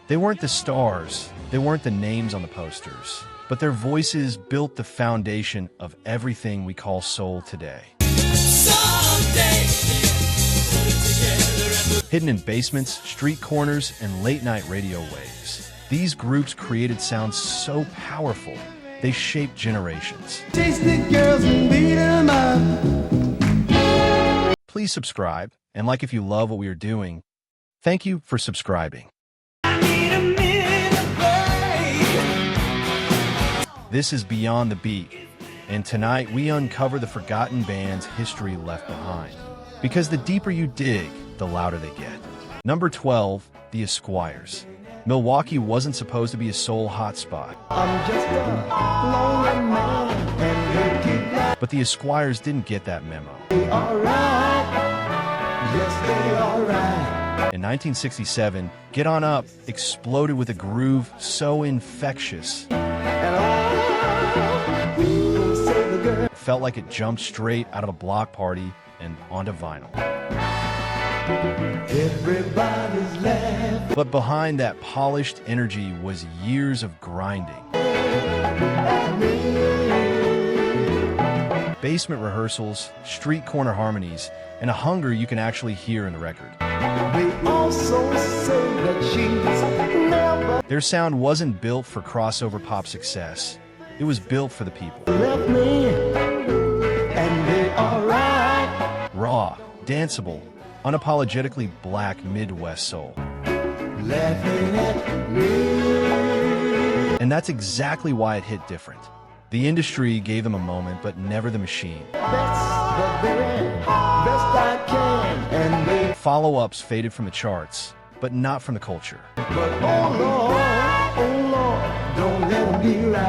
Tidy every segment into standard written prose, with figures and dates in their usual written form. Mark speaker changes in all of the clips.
Speaker 1: They weren't the stars, they weren't the names on the posters, but their voices built the foundation of everything we call soul today. Hidden in basements, street corners, and late-night radio waves, these groups created sounds so powerful, they shaped generations. Please subscribe, and like if you love what we are doing. Thank you for subscribing. This is Beyond the Beat, and tonight we uncover the forgotten band's history left behind. Because the deeper you dig, the louder they get. Number 12, the Esquires. Milwaukee wasn't supposed to be a soul hotspot. But the Esquires didn't get that memo. In 1967, Get On Up exploded with a groove so infectious. Felt like it jumped straight out of a block party and onto vinyl. Everybody's laughing. But behind that polished energy was years of grinding. Basement rehearsals, street corner harmonies, and a hunger you can actually hear in the record. Their sound wasn't built for crossover pop success. It was built for the people. Raw, danceable, unapologetically black Midwest soul. And that's exactly why it hit different. The industry gave them a moment, but never the machine. Follow-ups faded from the charts, but not from the culture.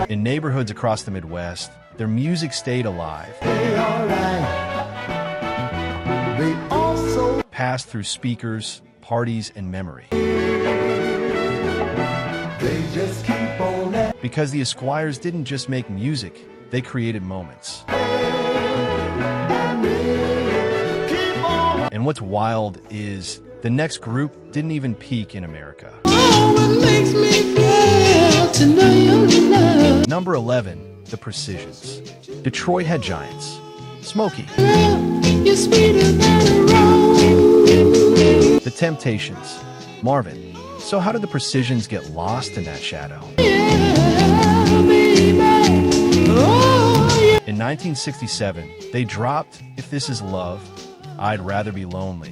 Speaker 1: In neighborhoods across the Midwest, their music stayed alive. Passed through speakers, parties, and memory. Because the Esquires didn't just make music, they created moments. And what's wild is the next group didn't even peak in America. Number 11, the Precisions. Detroit had giants. Smokey. The Temptations. Marvin. So how did the Precisions get lost in that shadow? In 1967, they dropped If This Is Love, I'd Rather Be Lonely.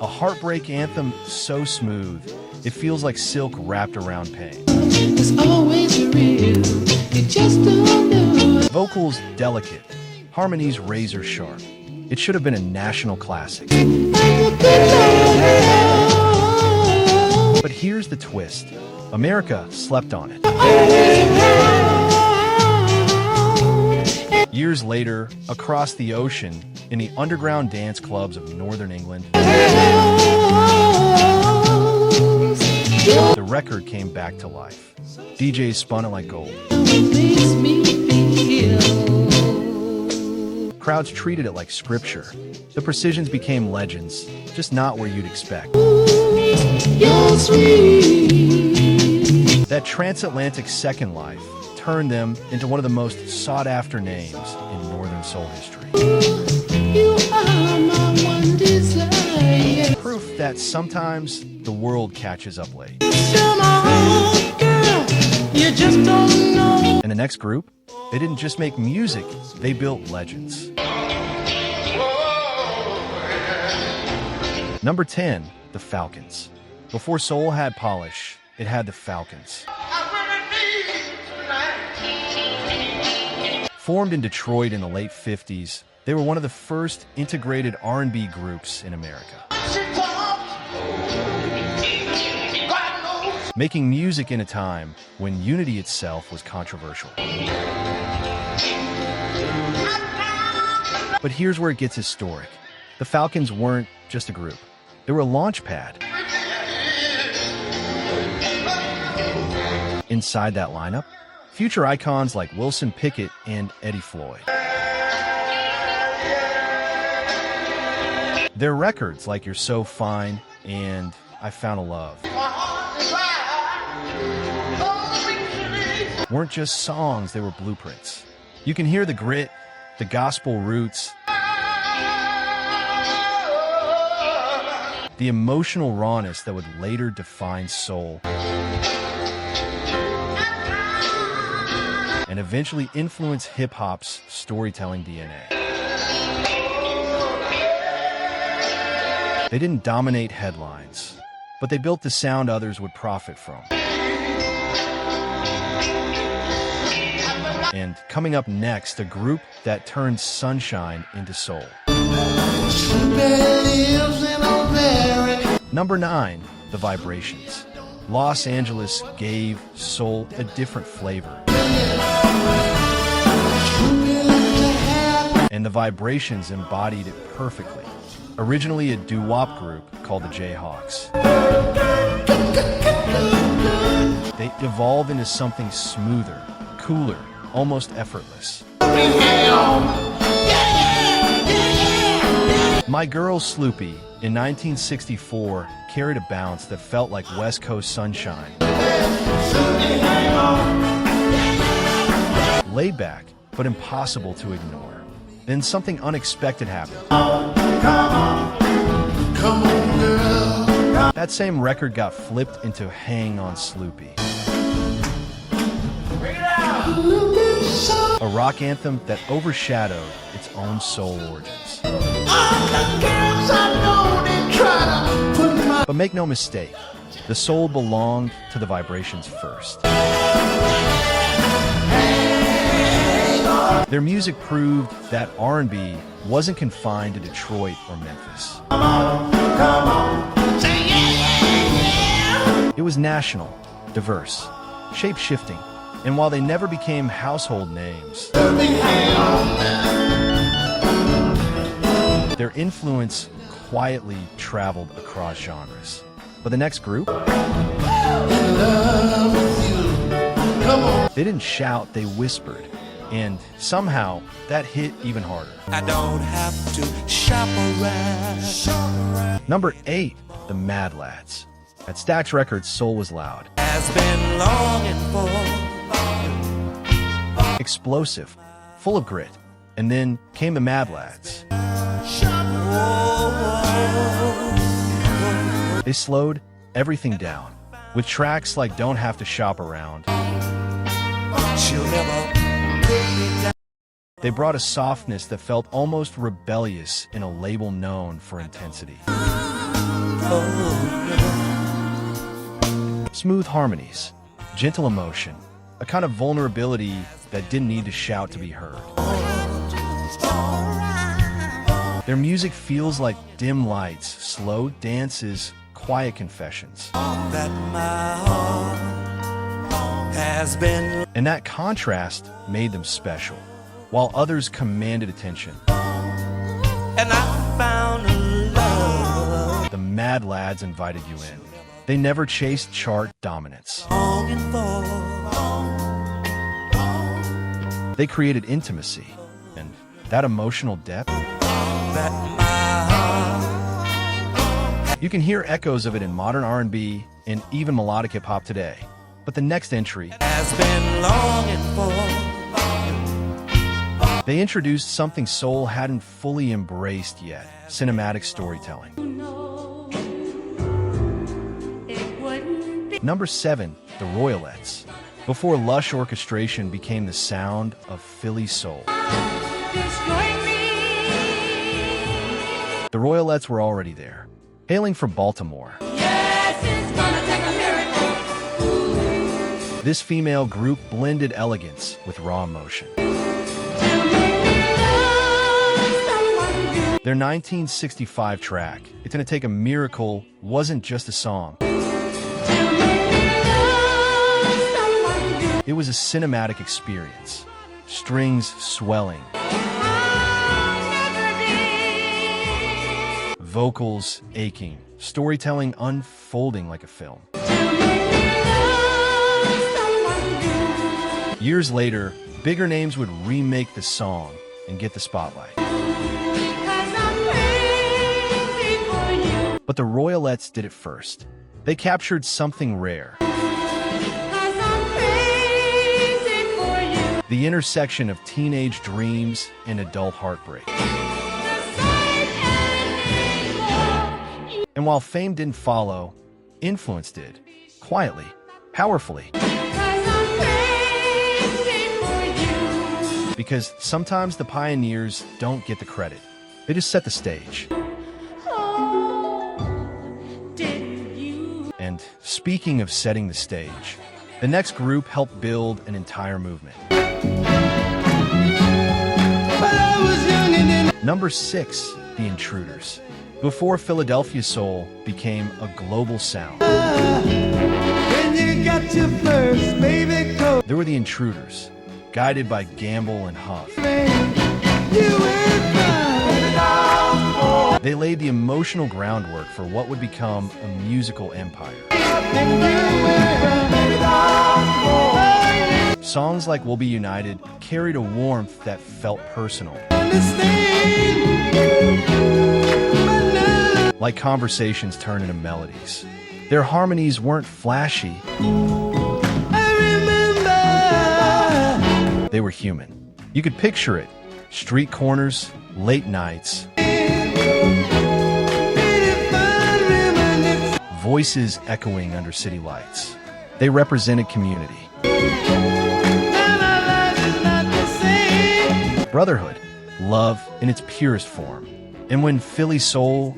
Speaker 1: A heartbreak anthem so smooth, it feels like silk wrapped around pain. Vocals delicate, harmonies razor sharp. It should have been a national classic. But here's the twist. America slept on it. Years later, across the ocean, in the underground dance clubs of northern England, the record came back to life. DJs spun it like gold. Crowds treated it like scripture. The Precisions became legends, just not where you'd expect. That transatlantic second life turned them into one of the most sought-after names in Northern soul history. Proof that sometimes the world catches up late. And the next group, they didn't just make music, they built legends. Number 10, the Falcons. Before soul had polish, it had the Falcons. Formed in Detroit in the late 50s, they were one of the first integrated R&B groups in America. Making music in a time when unity itself was controversial. But here's where it gets historic. The Falcons weren't just a group. They were a launch pad. Inside that lineup, future icons like Wilson Pickett and Eddie Floyd. Their records, like You're So Fine and I Found a Love, weren't just songs, they were blueprints. You can hear the grit, the gospel roots, the emotional rawness that would later define soul and eventually influence hip-hop's storytelling DNA. They didn't dominate headlines, but they built the sound others would profit from. And coming up next, a group that turned sunshine into soul. Number 9, The Vibrations. Los Angeles gave soul a different flavor. And the Vibrations embodied it perfectly. Originally a doo-wop group called the Jayhawks, they evolved into something smoother, cooler, almost effortless. My Girl Sloopy in 1964 carried a bounce that felt like West Coast sunshine. Laid back, but impossible to ignore. Then something unexpected happened. Come on, girl. That same record got flipped into Hang on Sloopy, a rock anthem that overshadowed its own soul origins. But make no mistake, the soul belonged to the Vibrations first. Their music proved that R&B wasn't confined to Detroit or Memphis. It was national, diverse, shape-shifting, and while they never became household names, their influence quietly traveled across genres. But the next group, they didn't shout, they whispered. And somehow, that hit even harder. I don't have to shop around. Number 8, the Mad Lads. At Stax Records, soul was loud. Has been longing for. Explosive, full of grit. And then came the Mad Lads. They slowed everything down with tracks like Don't Have to Shop Around. She'll never. They brought a softness that felt almost rebellious in a label known for intensity. Smooth harmonies, gentle emotion, a kind of vulnerability that didn't need to shout to be heard. Their music feels like dim lights, slow dances, quiet confessions. And that contrast made them special, while others commanded attention. And I found love. The Mad Lads invited you in. They never chased chart dominance. They created intimacy, and that emotional depth. You can hear echoes of it in modern R&B and even melodic hip-hop today. But the next entry has been longing for. They introduced something soul hadn't fully embraced yet: cinematic storytelling. Number 7, the Royalettes. Before lush orchestration became the sound of Philly soul, the Royalettes were already there, hailing from Baltimore. This female group blended elegance with raw emotion. Their 1965 track, It's Gonna Take a Miracle, wasn't just a song. It was a cinematic experience. Strings swelling, vocals aching, storytelling unfolding like a film. Years later, bigger names would remake the song and get the spotlight. But the Royalettes did it first. They captured something rare. The intersection of teenage dreams and adult heartbreak. And while fame didn't follow, influence did. Quietly, powerfully. Because sometimes the pioneers don't get the credit. They just set the stage. And speaking of setting the stage, the next group helped build an entire movement. Number 6, the Intruders. Before Philadelphia soul became a global sound. There were the Intruders, guided by Gamble and Huff. They laid the emotional groundwork for what would become a musical empire. Songs like We'll Be United carried a warmth that felt personal. Like conversations turned into melodies. Their harmonies weren't flashy. They were human. You could picture it. Street corners, late nights. Voices echoing under city lights. They represented community. Brotherhood, love in its purest form. And when Philly soul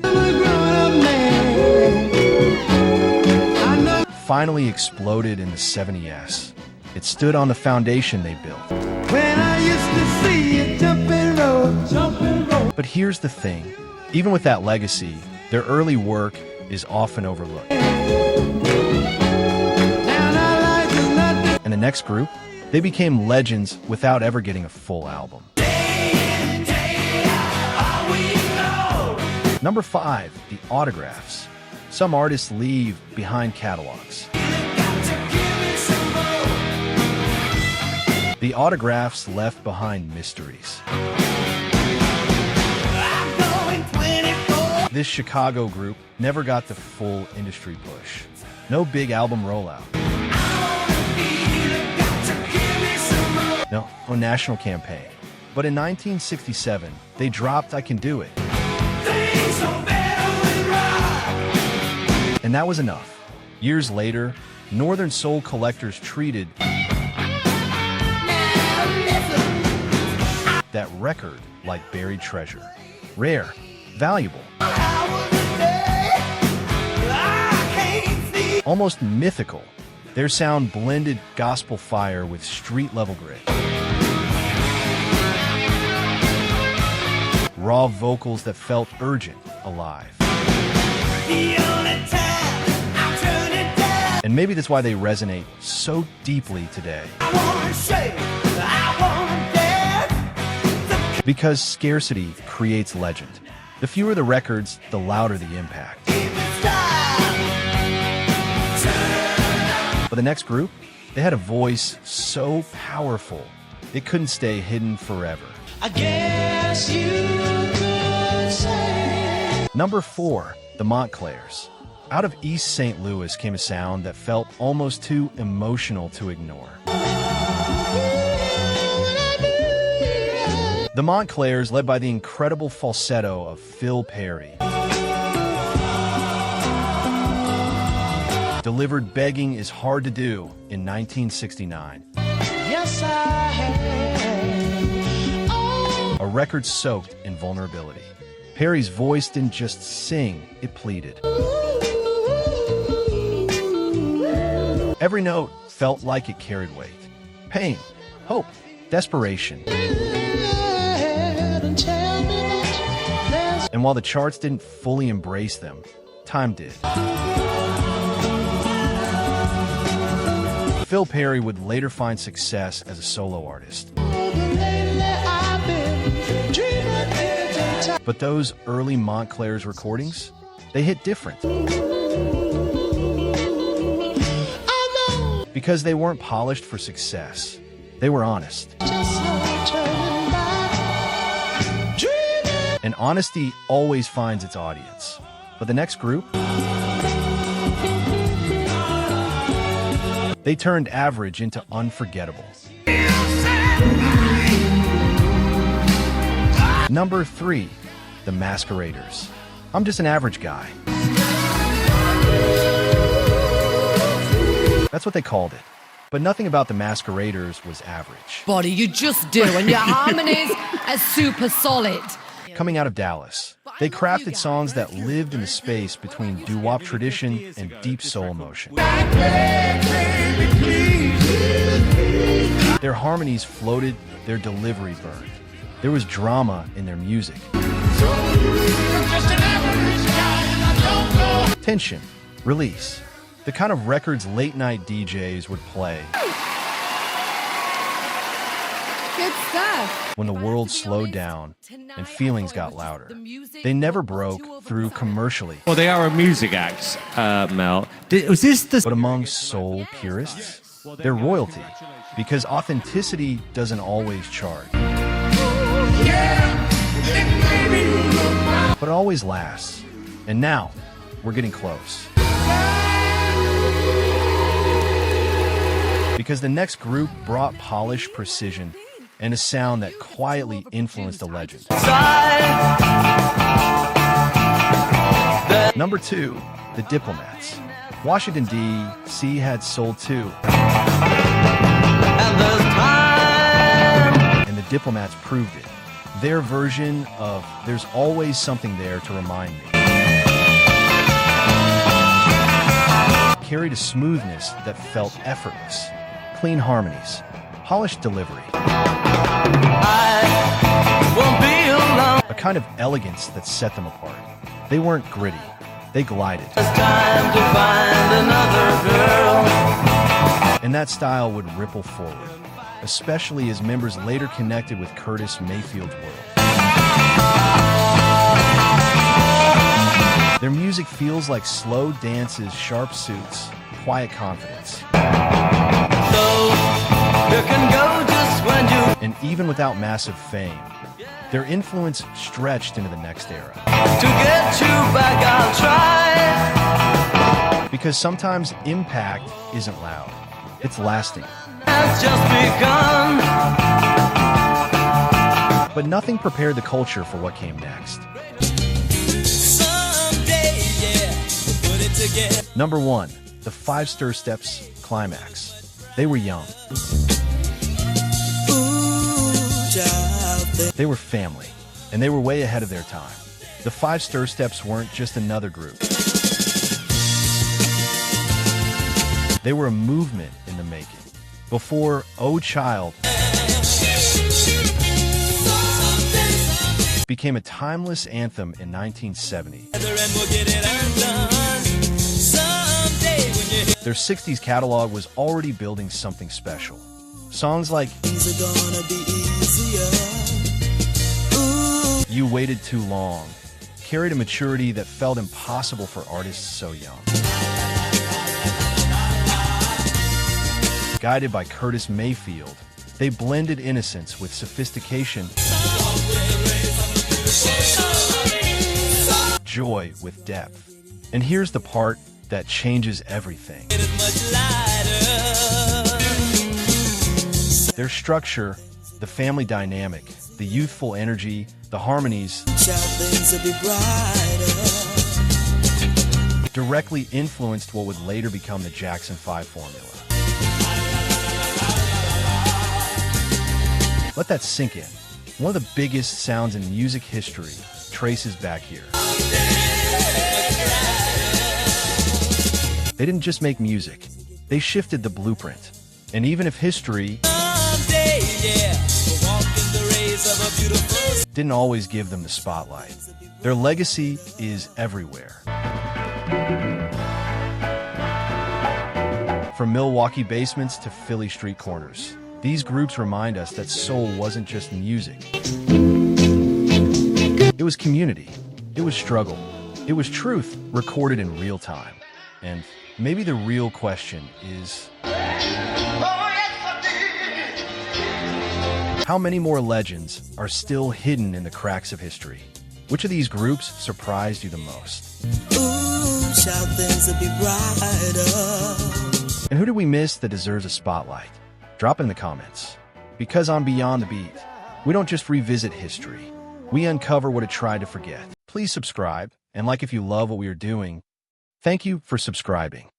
Speaker 1: finally exploded in the 70s, it stood on the foundation they built.
Speaker 2: When I used to see it jumping rope.
Speaker 1: But here's the thing, even with that legacy, their early work is often overlooked. And the next group, they became legends without ever getting a full album. Number 5, the Autographs. Some artists leave behind catalogs. The Autographs left behind mysteries. This Chicago group never got the full industry push. No big album rollout. No national campaign. But in 1967, they dropped I Can Do It. And that was enough. Years later, Northern soul collectors treated that record like buried treasure. Rare, valuable, almost mythical. Their sound blended gospel fire with street-level grit. Raw vocals that felt urgent, alive. And maybe that's why they resonate so deeply today. Because scarcity creates legend. The fewer the records, the louder the impact. But the next group, they had a voice so powerful, it couldn't stay hidden forever.
Speaker 2: I guess you could say.
Speaker 1: Number 4, the Montclairs. Out of East St. Louis came a sound that felt almost too emotional to ignore. The Montclairs, led by the incredible falsetto of Phil Perry, delivered Begging Is Hard to Do in 1969.
Speaker 2: Yes, I have. Oh.
Speaker 1: A record soaked in vulnerability. Perry's voice didn't just sing, it pleaded. Every note felt like it carried weight. Pain, hope, desperation. And while the charts didn't fully embrace them, time did. Phil Perry would later find success as a solo artist. But those early Montclairs recordings, they hit different. Because they weren't polished for success. They were honest. And honesty always finds its audience. But the next group, they turned average into unforgettable. Number 3, the Masqueraders. I'm just an average guy. That's what they called it. But nothing about the Masqueraders was average.
Speaker 3: Body, you just do, and your harmonies are super solid.
Speaker 1: Coming out of Dallas, they crafted songs that lived in the space between doo-wop tradition and deep soul emotion. Their harmonies floated, their delivery burned. There was drama in their music. Tension, release, the kind of records late-night DJs would play.
Speaker 3: Good stuff.
Speaker 1: When the world slowed down and feelings got louder. They never broke through commercially.
Speaker 4: Well, they are a music act, Mel. Was this the...
Speaker 1: But among soul purists, they're royalty, because authenticity doesn't always chart. But it always lasts. And now, we're getting close. Because the next group brought polished precision and a sound that quietly influenced a legend. Number 2, the Diplomats. Washington, D.C. had soul too. And the Diplomats proved it. Their version of There's Always Something There to Remind Me carried a smoothness that felt effortless. Clean harmonies, polished delivery. A kind of elegance that set them apart. They weren't gritty, they glided. And that style would ripple forward, especially as members later connected with Curtis Mayfield's world. Their music feels like slow dances, sharp suits, quiet confidence. And even without massive fame, their influence stretched into the next era. To get you back, I'll try. Because sometimes impact isn't loud, it's lasting. Has just begun. But nothing prepared the culture for what came next. Someday, yeah, we'll put it together. Number 1, the Five Stairsteps climax. They were young. They were family, and they were way ahead of their time. The Five Stairsteps weren't just another group. They were a movement in the making. Before Oh Child became a timeless anthem in 1970. Their 60s catalog was already building something special. Songs like You Waited Too Long carried a maturity that felt impossible for artists so young. Guided by Curtis Mayfield, they blended innocence with sophistication, joy with depth. And here's the part that changes everything. Their structure, the family dynamic, the youthful energy, the harmonies directly influenced what would later become the Jackson 5 formula. Let that sink in. One of the biggest sounds in music history traces back here. They didn't just make music, they shifted the blueprint. And even if history didn't always give them the spotlight, their legacy is everywhere. From Milwaukee basements to Philly street corners, these groups remind us that soul wasn't just music. It was community, it was struggle, it was truth recorded in real time. And maybe the real question is, how many more legends are still hidden in the cracks of history? Which of these groups surprised you the most?
Speaker 5: Ooh, child, things will be brighter.
Speaker 1: And who did we miss that deserves a spotlight? Drop in the comments. Because on Beyond the Beat, we don't just revisit history. We uncover what it tried to forget. Please subscribe and like if you love what we are doing. Thank you for subscribing.